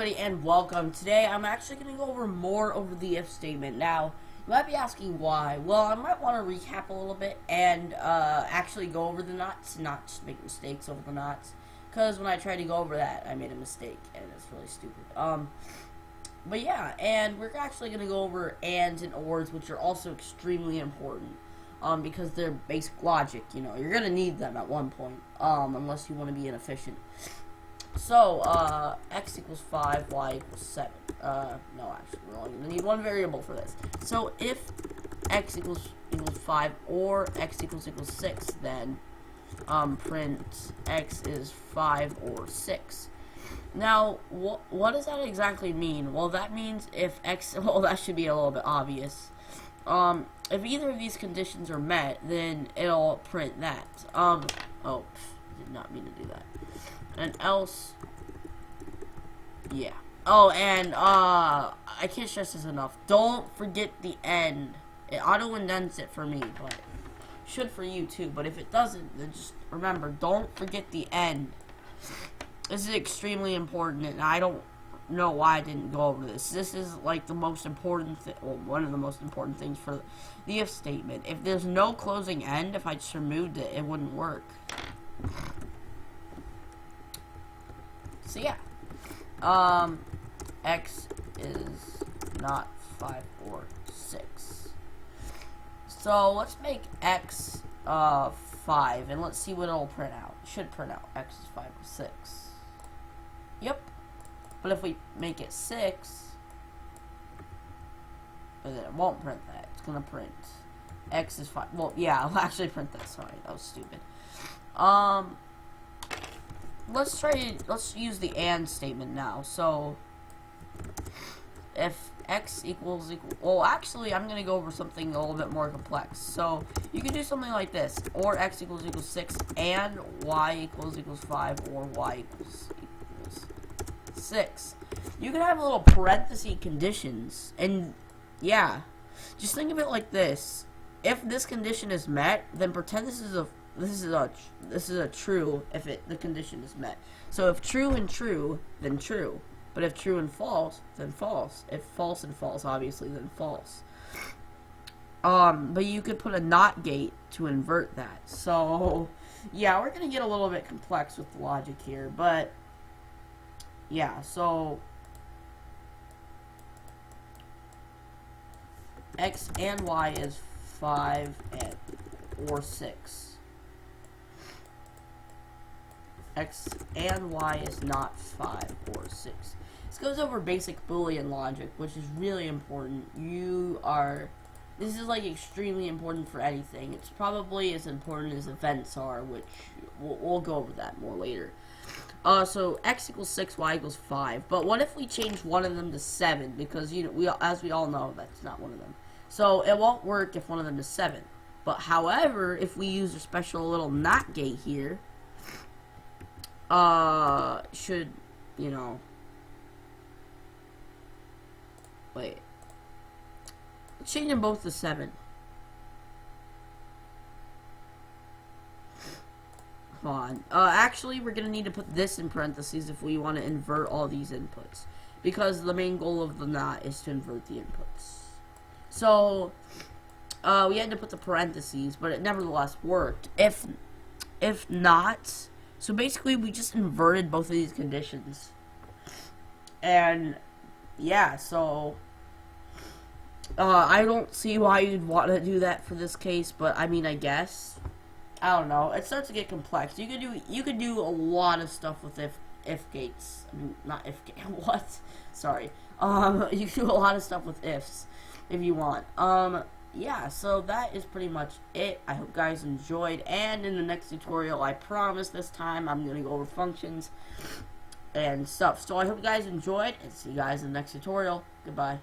everybody, and welcome. Today I'm actually going to go over the if statement. Now, you might be asking why. Well, I might want to recap a little bit and actually go over the nots, not just make mistakes over the nots. Because when I tried to go over that, I made a mistake, and it's really stupid. But yeah, and we're actually going to go over ands and ors, which are also extremely important. Because they're basic logic, you know. You're going to need them at one point, unless you want to be inefficient. So, x equals 5, y equals 7. No, actually, we're only going to need one variable for this. So, if x equals 5 or x equals 6, then, print x is 5 or 6. Now, what does that exactly mean? Well, that means if x, well, that should be a little bit obvious. If either of these conditions are met, then it'll print that. Oh, did not mean to do that. And else, yeah. Oh, and, I can't stress this enough. Don't forget the end. It auto-indents it for me, but should for you too. But if it doesn't, then just remember, don't forget the end. This is extremely important, and I don't know why I didn't go over this. This is like the most important well, one of the most important things for the if statement. If there's no closing end, if I just removed it, it wouldn't work. So yeah, x is not 5 or 6. So let's make x 5, and let's see what it'll print out. It should print out x is 5 or 6. Yep. But if we make it 6, then it won't print that. It's gonna print x is 5. Well, yeah, I'll actually print that. Sorry, that was stupid. Let's use the and statement now. So if x equals, well, actually, I'm gonna go over something a little bit more complex. So you can do something like this, or x equals 6 and y equals 5 or y equals 6. You can have little parenthesis conditions, and yeah, just think of it like this. If this condition is met, then pretend this is a true if the condition is met. So if true and true, then true. But if true and false, then false. If false and false, obviously, then false. But you could put a not gate to invert that. So yeah, we're gonna get a little bit complex with the logic here, but yeah, so x and y is 5 or 6. X and y is not 5 or 6. This goes over basic boolean logic, which is really important. This is like extremely important for anything. It's probably as important as events are, which we'll go over that more later. So x equals 6, y equals 5. But what if we change one of them to 7? Because as we all know, that's not one of them. So it won't work if one of them is 7. But however, if we use a special little not gate here, should, you know, wait, let's change them both to 7. Come on. Actually, we're gonna need to put this in parentheses if we want to invert all these inputs, because the main goal of the not is to invert the inputs. So, we had to put the parentheses, but it nevertheless worked. If not, so basically we just inverted both of these conditions. And yeah, so I don't see why you'd want to do that for this case, but I mean, I guess, I don't know. It starts to get complex. You could do a lot of stuff with if gates. I mean, not if what? Sorry. You can do a lot of stuff with ifs if you want. Yeah, so that is pretty much it. I hope you guys enjoyed, and in the next tutorial, I promise this time I'm going to go over functions and stuff. So I hope you guys enjoyed, and see you guys in the next tutorial. Goodbye.